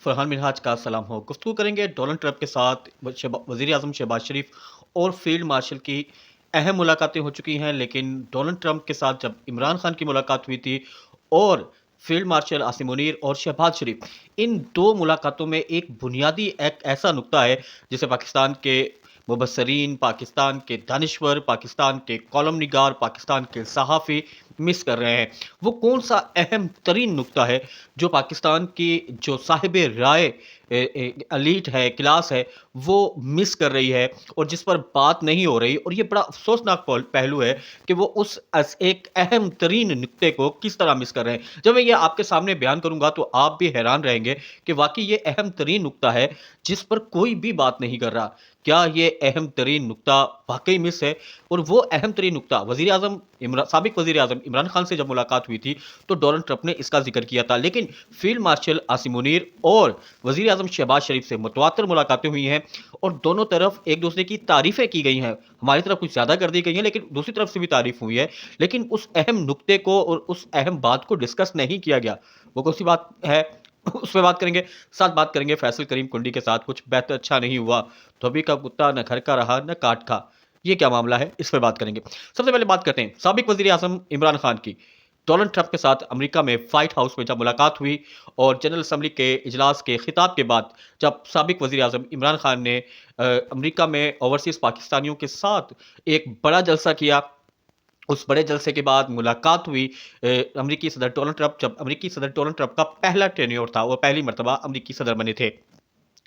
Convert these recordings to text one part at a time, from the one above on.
फरहान मिनहाज का सलाम हो। गुफ्तगू करेंगे डोनाल्ड ट्रंप के साथ वज़ीर आज़म शहबाज शरीफ और फील्ड मार्शल की अहम मुलाकातें हो चुकी हैं, लेकिन डोनाल्ड ट्रंप के साथ जब इमरान खान की मुलाकात हुई थी और फील्ड मार्शल आसिम मुनीर और शहबाज शरीफ, इन 2 मुलाकातों में एक बुनियादी एक ऐसा नुक्ता है, जिसे पाकिस्तान के मुबस्सरीन, पाकिस्तान के दानिश्वर, पाकिस्तान के कॉलम निगार, पाकिस्तान के सहाफ़ी मिस कर रहे हैं। वो कौन-सा अहम तरीन नुक्ता है, जो पाकिस्तान की जो साहिबे राय एलीट है, क्लास है, वो मिस कर रही है और जिस पर बात नहीं हो रही, और ये बड़ा अफ़सोसनाक पहलू है कि वो उस एक अहम तरीन नुक्ते को किस तरह मिस कर रहे हैं। जब मैं ये आपके सामने बयान करूँगा तो आप भी हैरान रहेंगे कि वाक़ई ये अहम तरीन नुक्ता है, जिस पर कोई भी बात नहीं कर रहा। क्या ये अहम तरीन नुक्ता वाक़ई मिस है? और वो अहम तरीन नुक्ता साबिक वज़ीर आज़म इमरान खान से जब मुलाकात हुई थी, तो डोनाल्ड ट्रंप ने इसका ज़िक्र किया था। लेकिन फ़ील्ड मार्शल आसिम मुनीर और वज़ीर आज़म शहबाज शरीफ से मुतवातिर मुलाकातें हुई हैं और दोनों तरफ एक-दूसरे की तारीफ़ें की गई हैं। हमारी तरफ कुछ ज़्यादा कर दी गई हैं, लेकिन दूसरी तरफ से भी तारीफ़ हुई है। लेकिन उस अहम नुक्ते को और उस अहम बात को डिस्कस नहीं किया गया। वो कौन-सी बात है? उस पे बात करेंगे। साथ बात करेंगे फैसल करीम कुंडी के साथ, कुछ बेहतर अच्छा नहीं हुआ, धोबी का कुत्ता न घर का रहा न काट खा। ये क्या मामला है? इस पे बात करेंगे। सबसे पहले बात करते हैं साबिक वज़ीर आज़म इमरान खान की। डोनाल्ड ट्रंप के साथ अमेरिका में व्हाइट हाउस में जब मुलाकात हुई और जनरल असेंबली के इजलास के खिताब के बाद जब साबिक वज़ीर आज़म इमरान खान ने अमेरिका में ओवरसीज़ पाकिस्तानियों के साथ एक बड़ा जलसा किया। उस बड़े जलसे के बाद मुलाकात हुई अमेरिकी सदर डोनाल्ड ट्रंप जब अमेरिकी सदर डोनाल्ड ट्रंप का पहला टेन्योर था, वो पहली मर्तबा अमेरिकी सदर बने थे।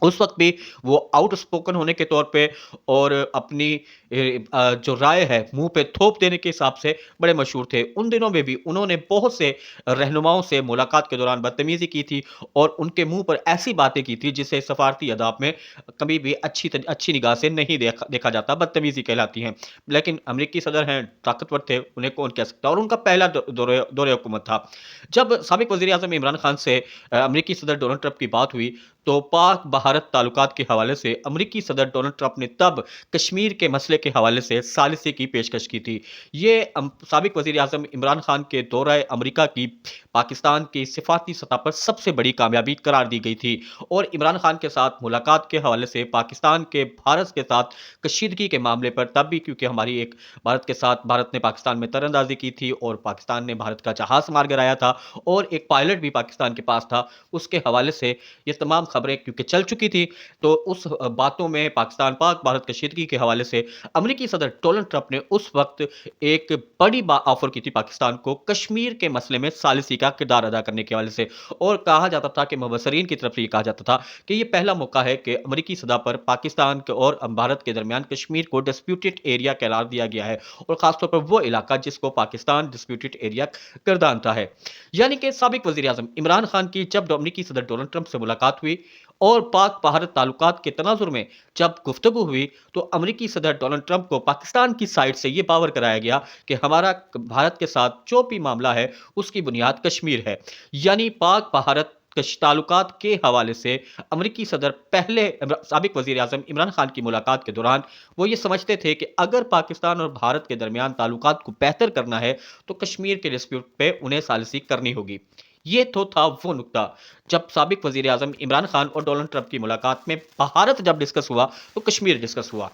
उस वक़्त भी वो आउटस्पोकन होने के तौर पे और अपनी जो राय है मुँह पे थोप देने के हिसाब से बड़े मशहूर थे। उन दिनों में भी उन्होंने बहुत से रहनुमाओं से मुलाकात के दौरान बदतमीज़ी की थी और उनके मुँह पर ऐसी बातें की थी जिसे सफ़ारती अदाब में कभी भी अच्छी निगाह से नहीं देखा जाता, बदतमीज़ी कहलाती हैं। लेकिन अमेरिकी सदर हैं, ताकतवर थे, उन्हें कौन कह सकता है, और उनका पहला दौरे हुकूमत था। जब साबिक वज़ीर-ए-आज़म इमरान खान से अमेरिकी सदर डोनाल्ड ट्रंप की बात हुई, तो पाक भारत ताल्लुकात के हवाले से अमेरिकी सदर डोनाल्ड ट्रंप ने तब कश्मीर के मसले के हवाले से सालिसी की पेशकश की थी। ये साबिक वज़ीर-ए-आज़म इमरान खान के दौरा अमेरिका की पाकिस्तान की सिफाती सतह पर सबसे बड़ी कामयाबी करार दी गई थी और इमरान खान के साथ मुलाकात के हवाले से पाकिस्तान के भारत के साथ कशीदगी के मामले पर तब भी, क्योंकि हमारी एक भारत ने पाकिस्तान में तरअंदाज़ी की थी और पाकिस्तान ने भारत का जहाज़ मार गिराया था और एक पायलट भी पाकिस्तान के पास था। उसके हवाले से ये तमाम खबरें क्योंकि चल चुकी थी, तो उस बातों में पाकिस्तान पाक भारत कशीदगी के हवाले से अमेरिकी सदर डोनाल्ड ट्रंप ने उस वक़्त एक बड़ी ऑफ़र की थी पाकिस्तान को कश्मीर के मसले में सालिसी का किरदार अदा करने के हवाले से। और कहा जाता था कि मुबस्सरीन की तरफ से ये कहा जाता था कि ये पहला मौका है कि अमेरिकी सतह पर पाकिस्तान के और भारत के दरमियान कश्मीर को डिस्प्यूटेड एरिया करार दिया गया है और ख़ास तौर पर वो इलाका जिसको पाकिस्तान डिस्प्यूटेड एरिया गर्दानता है। यानी कि साबिक वज़ीर-ए-आज़म इमरान खान की जब अमेरिकी सदर डोनाल्ड ट्रंप से मुलाकात हुई और पाक भारत ताल्लुकात के तनाज़ुर में जब गुफ्तगू हुई, तो अमेरिकी सदर डोनाल्ड ट्रंप को पाकिस्तान की साइड से ये बावर कराया गया कि हमारा भारत के साथ जो भी मामला है उसकी बुनियाद कश्मीर है। यानी पाक भारत ताल्लुकात के हवाले से अमेरिकी सदर पहले साबिक वज़ीर-ए-आज़म इमरान खान की मुलाकात के दौरान वो ये समझते थे कि अगर पाकिस्तान और भारत के दरमियान ताल्लुकात को बेहतर करना है, तो कश्मीर के डिस्प्यूट पे उन्हें सालिसी करनी होगी। ये तो था वो नुक्ता। जब साबिक वज़ीर-ए-आज़म इमरान खान और डोनाल्ड ट्रंप की मुलाकात में भारत जब डिस्कस हुआ, तो कश्मीर डिस्कस हुआ।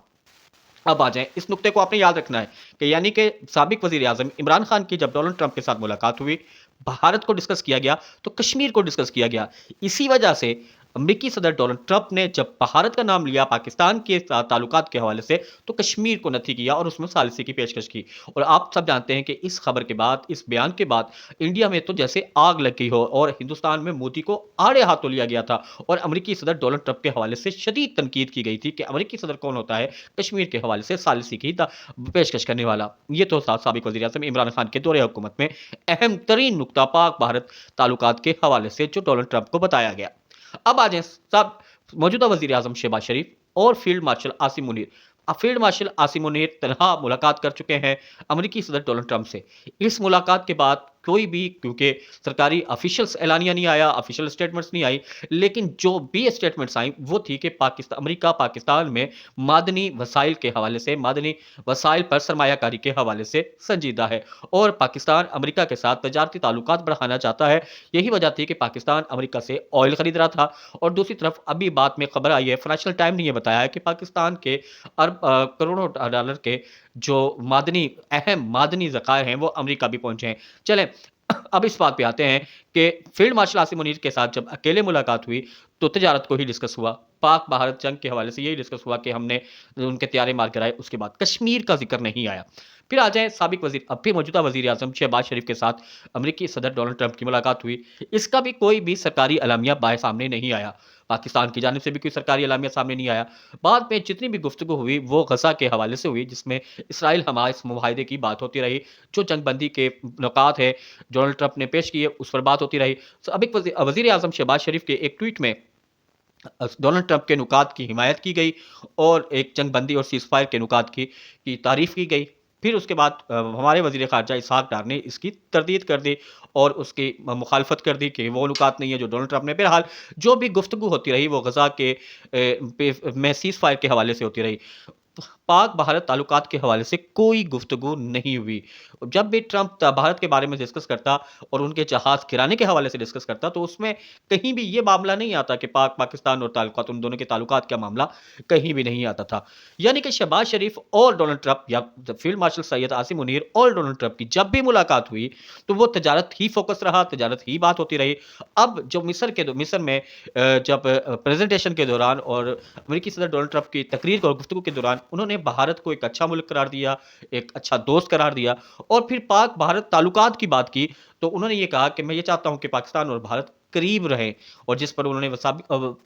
अब आ जाएँ, इस नुक्ते को आपने याद रखना है कि यानी कि साबिक वज़ीर-ए-आज़म इमरान खान की जब डोनाल्ड ट्रंप के साथ मुलाकात हुई, भारत को डिस्कस किया गया, तो कश्मीर को डिस्कस किया गया। इसी वजह से अमेरिकी सदर डोनाल्ड ट्रंप ने जब भारत का नाम लिया पाकिस्तान के साथ ताल्लुकात के हवाले से, तो कश्मीर को नफ़ी किया और उसमें सालिसी की पेशकश की। और आप सब जानते हैं कि इस खबर के बाद, इस बयान के बाद इंडिया में तो जैसे आग लग गई हो और हिंदुस्तान में मोदी को आड़े हाथों लिया गया था और अमेरिकी सदर डोनाल्ड ट्रंप के हवाले से शदीद तनकीद की गई थी कि अमेरिकी सदर कौन होता है कश्मीर के हवाले से सालिसी की पेशकश करने वाला। ये तो था साबिक वज़ीर-ए-आज़म इमरान खान के दौरे हुकूमत में अहम तरीन नुक्ता पाक भारत ताल्लुकात के हवाले से जो डोनाल्ड ट्रंप को बताया गया। अब आ जाएँ साहब मौजूदा वज़ीर-ए-आज़म शहबाज शरीफ और field marshal Asim Munir. Field marshal Asim Munir तनहा मुलाकात कर चुके हैं अमेरिकी सदर डोनाल्ड ट्रंप से। इस मुलाकात के बाद کوئی بھی کیونکہ سرکاری آفیشلس اعلانیہ نہیں آیا، آفیشل اسٹیٹمنٹس نہیں آئی، لیکن جو بھی اسٹیٹمنٹس آئیں وہ تھی کہ امریکہ پاکستان میں معدنی وسائل کے حوالے سے، معدنی وسائل پر سرمایہ کاری کے حوالے سے سنجیدہ ہے اور پاکستان امریکہ کے ساتھ تجارتی تعلقات بڑھانا چاہتا ہے۔ یہی وجہ تھی کہ پاکستان امریکہ سے آئل خرید رہا تھا، اور دوسری طرف ابھی بات میں خبر آئی ہے، فائنینشل ٹائم نے یہ بتایا ہے کہ پاکستان کے کروڑوں ڈالر کے جو اہم معدنی ذخائر ہیں وہ امریکہ بھی پہنچے ہیں۔ چلیں اب اس بات پہ آتے ہیں کہ فیلڈ مارشل عاصم منیر کے ساتھ جب اکیلے ملاقات ہوئی تو تجارت کو ہی ڈسکس ہوا، پاک بھارت جنگ کے حوالے سے یہی ڈسکس ہوا کہ ہم نے ان کے طیارے مار کرائے، اس کے بعد کشمیر کا ذکر نہیں آیا۔ پھر آ جائیں سابق وزیر، اب بھی موجودہ وزیر اعظم شہباز شریف کے ساتھ امریکی صدر ڈونلڈ ٹرمپ کی ملاقات ہوئی، اس کا بھی کوئی بھی سرکاری اعلامیہ باہر سامنے نہیں آیا، پاکستان کی جانب سے بھی کوئی سرکاری اعلامیہ سامنے نہیں آیا۔ بعد میں جتنی بھی گفتگو ہوئی وہ غزہ کے حوالے سے ہوئی، جس میں اسرائیل حماس معاہدے کی بات ہوتی رہی، جو جنگ بندی کے نکات ہے ڈونلڈ ٹرمپ نے پیش کیے اس پر بات ہوتی رہی۔ سابق وزیر اعظم شہباز شریف کے ایک ٹویٹ میں ڈونلڈ ٹرمپ کے نکات کی حمایت کی گئی اور ایک جنگ بندی اور سیز فائر کے نکات کی تعریف کی گئی۔ پھر اس کے بعد ہمارے وزیر خارجہ اسحاق ڈار نے اس کی تردید کر دی اور اس کی مخالفت کر دی کہ وہ نکات نہیں ہے جو ڈونلڈ ٹرمپ نے۔ بہرحال جو بھی گفتگو ہوتی رہی وہ غزہ کے میں سیز فائر کے حوالے سے ہوتی رہی، پاک بھارت تعلقات کے حوالے سے کوئی گفتگو نہیں ہوئی۔ جب بھی ٹرمپ بھارت کے بارے میں ڈسکس کرتا اور ان کے جہاز گرانے کے حوالے سے ڈسکس کرتا تو اس میں کہیں بھی یہ معاملہ نہیں آتا کہ پاکستان اور تعلقات، ان دونوں کے تعلقات کا معاملہ کہیں بھی نہیں آتا تھا۔ یعنی کہ شہباز شریف اور ڈونلڈ ٹرمپ یا فیلڈ مارشل سید عاصم منیر اور ڈونلڈ ٹرمپ کی جب بھی ملاقات ہوئی تو وہ تجارت ہی فوکس رہا، تجارت ہی بات ہوتی رہی۔ اب جو مصر میں جب پریزنٹیشن کے دوران اور امریکی صدر ڈونلڈ ٹرمپ کی تقریر اور گفتگو کے دوران انہوں نے بھارت کو ایک اچھا ملک قرار دیا، ایک اچھا دوست قرار دیا، اور پھر پاک بھارت تعلقات کی بات کی تو انہوں نے یہ کہا کہ میں یہ چاہتا ہوں کہ پاکستان اور بھارت قریب رہیں، اور جس پر انہوں نے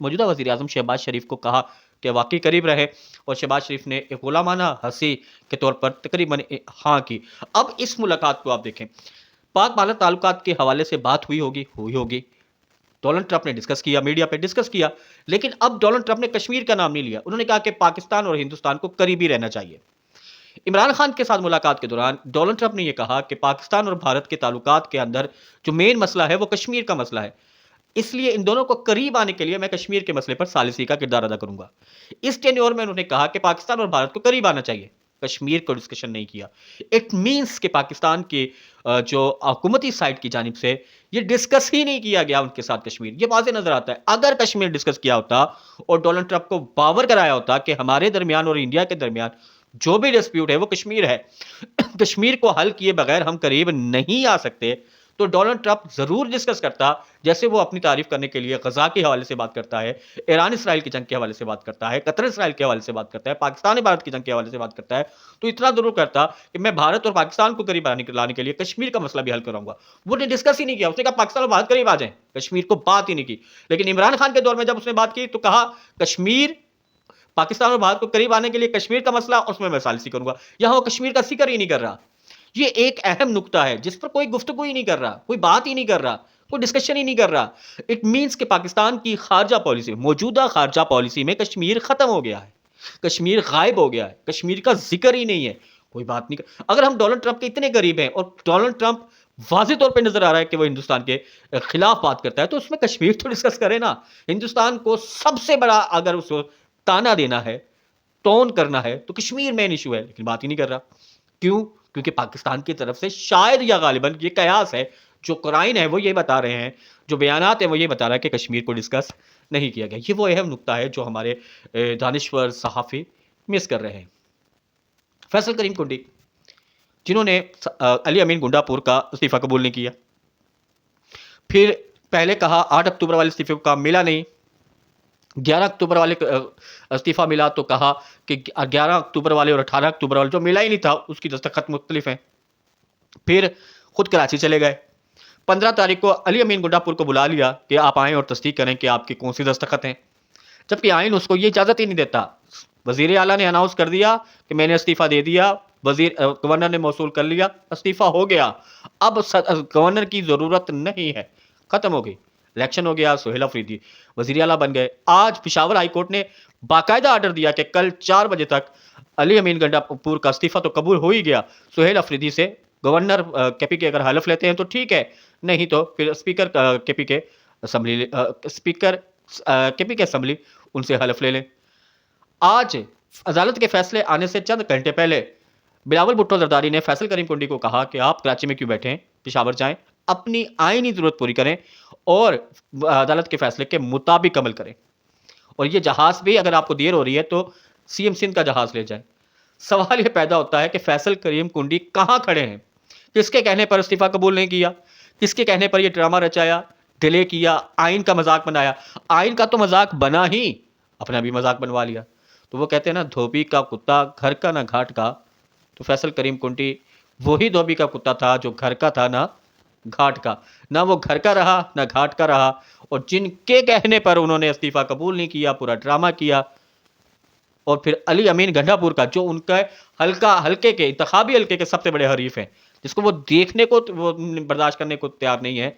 موجودہ وزیر اعظم شہباز شریف کو کہا کہ واقعی قریب رہے، اور شہباز شریف نے ایک غلامانہ ہنسی کے طور پر تقریباً ہاں کی۔ اب اس ملاقات کو آپ دیکھیں، پاک بھارت تعلقات کے حوالے سے بات ہوئی ہوگی، ڈونلڈ ٹرمپ نے ڈسکس کیا، میڈیا پہ ڈسکس کیا، لیکن اب ڈونلڈ ٹرمپ نے کشمیر کا نام نہیں لیا۔ انہوں نے کہا کہ پاکستان اور ہندوستان کو قریبی رہنا چاہیے۔ عمران خان کے ساتھ ملاقات کے دوران ڈونلڈ ٹرمپ نے یہ کہا کہ پاکستان اور بھارت کے تعلقات کے اندر جو مین مسئلہ ہے وہ کشمیر کا مسئلہ ہے، اس لیے ان دونوں کو قریب آنے کے لیے میں کشمیر کے مسئلے پر ثالثی کا کردار ادا کروں گا۔ اس ٹینیور میں انہوں نے کہا کہ پاکستان اور بھارت کو قریب آنا چاہیے، کشمیر کو ڈسکشن نہیں کیا۔ اٹ مینس کہ پاکستان کی جو حکومتی سائٹ کی جانب سے یہ ڈسکس ہی نہیں کیا گیا ان کے ساتھ کشمیر، یہ واضح نظر آتا ہے۔ اگر کشمیر ڈسکس کیا ہوتا اور ڈونلڈ ٹرمپ کو باور کرایا ہوتا کہ ہمارے درمیان اور انڈیا کے درمیان جو بھی ڈسپیوٹ ہے وہ کشمیر ہے، کشمیر کو حل کیے بغیر ہم قریب نہیں آ سکتے، تو ڈونلڈ ٹرمپ ضرور ڈسکس کرتا، جیسے وہ اپنی تعریف کرنے کے لیے غزہ کے حوالے سے بات کرتا ہے، ایران اسرائیل کی جنگ کے حوالے سے بات کرتا ہے، قطر اسرائیل کے حوالے سے بات کرتا ہے، پاکستان بھارت کی جنگ کے حوالے سے بات کرتا ہے، تو اتنا ضرور کرتا کہ میں بھارت اور پاکستان کو قریب لانے کے لیے کشمیر کا مسئلہ بھی حل کراؤں گا۔ وہ نے ڈسکس ہی نہیں کیا، اس نے کہا پاکستان اور بھارت قریب آ جائیں، کشمیر کو بات ہی نہیں کی۔ لیکن عمران خان کے دور میں جب اس نے بات کی تو کہا کشمیر، پاکستان اور بھارت کو قریب آنے کے لیے کشمیر کا مسئلہ، اس میں ثالثی کروں گا۔ یہاں وہ کشمیر کا ذکر ہی نہیں کر رہا۔ یہ ایک اہم نکتہ ہے جس پر کوئی گفتگو ہی نہیں کر رہا، کوئی بات ہی نہیں کر رہا، کوئی ڈسکشن ہی نہیں کر رہا۔ اٹ مینس کہ پاکستان کی خارجہ پالیسی، موجودہ خارجہ پالیسی میں کشمیر ختم ہو گیا ہے، کشمیر غائب ہو گیا ہے، کشمیر کا ذکر ہی نہیں ہے، کوئی بات نہیں اگر ہم ڈونلڈ ٹرمپ کے اتنے قریب ہیں اور ڈونلڈ ٹرمپ واضح طور پہ نظر آ رہا ہے کہ وہ ہندوستان کے خلاف بات کرتا ہے، تو اس میں کشمیر تو ڈسکس کرے نا۔ ہندوستان کو سب سے بڑا اگر اس کو تانا دینا ہے، ٹون کرنا ہے، تو کشمیر مین ایشو ہے، لیکن بات ہی نہیں کر رہا۔ کیوں؟ کیونکہ پاکستان کی طرف سے شاید یا غالباً یہ قیاس ہے، جو قرائن ہے وہ یہ بتا رہے ہیں، جو بیانات ہیں وہ یہ بتا رہا ہے کہ کشمیر کو ڈسکس نہیں کیا گیا۔ یہ وہ اہم نکتہ ہے جو ہمارے دانشور صحافی مس کر رہے ہیں۔ فیصل کریم کنڈی، جنہوں نے علی امین گنڈا پور کا استعفیٰ قبول نہیں کیا، پھر پہلے کہا 8 اکتوبر والے استعفے کو کہا ملا نہیں، 11 اکتوبر والے استعفیٰ ملا تو کہا کہ 11 اکتوبر والے اور 18 اکتوبر والے جو ملا ہی نہیں تھا اس کی دستخط مختلف ہیں۔ پھر خود کراچی چلے گئے، 15 تاریخ کو علی امین گنڈا پور کو بلا لیا کہ آپ آئیں اور تصدیق کریں کہ آپ کی کون سی دستخط ہیں، جبکہ آئین اس کو یہ اجازت ہی نہیں دیتا۔ وزیر اعلیٰ نے اناؤنس کر دیا کہ میں نے استعفیٰ دے دیا، گورنر نے موصول کر لیا، استعفیٰ ہو گیا، اب گورنر کی ضرورت نہیں ہے، ختم ہو گئی، الیکشن ہو گیا، سہیل افریدی وزیر اعلیٰ بن گئے۔ آج پشاور ہائی کورٹ نے باقاعدہ آرڈر دیا کہ کل 4 بجے تک علی امین گنڈا پور کا استعفیٰ تو قبول ہو ہی گیا، سہیل افریدی سے गवर्नर केपी के अगर हलफ लेते हैं तो ठीक है, नहीं तो फिर स्पीकर केपी के स्पीकर केपी के असेंबली उनसे हलफ ले लें। आज अदालत के फैसले आने से चंद घंटे पहले बिलावल भुट्टो जरदारी ने फैसल करीम कुंडी को कहा कि आप कराची में क्यों बैठे हैं, पेशावर जाएं, अपनी आईनी जरूरत पूरी करें और अदालत के फैसले के मुताबिक अमल करें। और ये जहाज भी अगर आपको देर हो रही है तो सीएम सिंध का जहाज ले जाएं। सवाल ये पैदा होता है कि फैसल करीम कुंडी कहां खड़े हैं, किसके कहने पर इस्तीफा कबूल नहीं किया, किसके कहने पर ये ड्रामा रचाया, डिले किया, आइन का मजाक बनाया। आइन का तो मजाक बना ही, अपना भी मजाक बनवा लिया। तो वो कहते हैं ना, धोबी का कुत्ता घर का ना घाट का। तो फैसल करीम कुंडी वही धोबी का कुत्ता था जो घर का था ना घाट का। ना वो घर का रहा ना घाट का रहा, और जिनके कहने पर उन्होंने इस्तीफा कबूल नहीं किया, पूरा ड्रामा किया। और फिर अली अमीन गंडापुर का, जो उनका हल्के के इंतखाबी हल्के के सबसे बड़े हरीफ हैं, जिसको वो देखने को वो बर्दाश्त करने को तैयार नहीं है,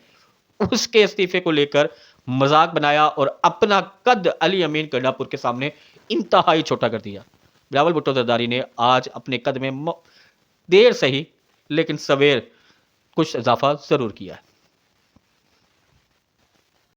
उसके इस्तीफे को लेकर मजाक बनाया और अपना कद अली अमीन गंडापुर के सामने इंतहाई छोटा कर दिया। बिलावल भुट्टो जरदारी ने आज अपने कद में देर सही लेकिन सवेर कुछ इजाफा जरूर किया है।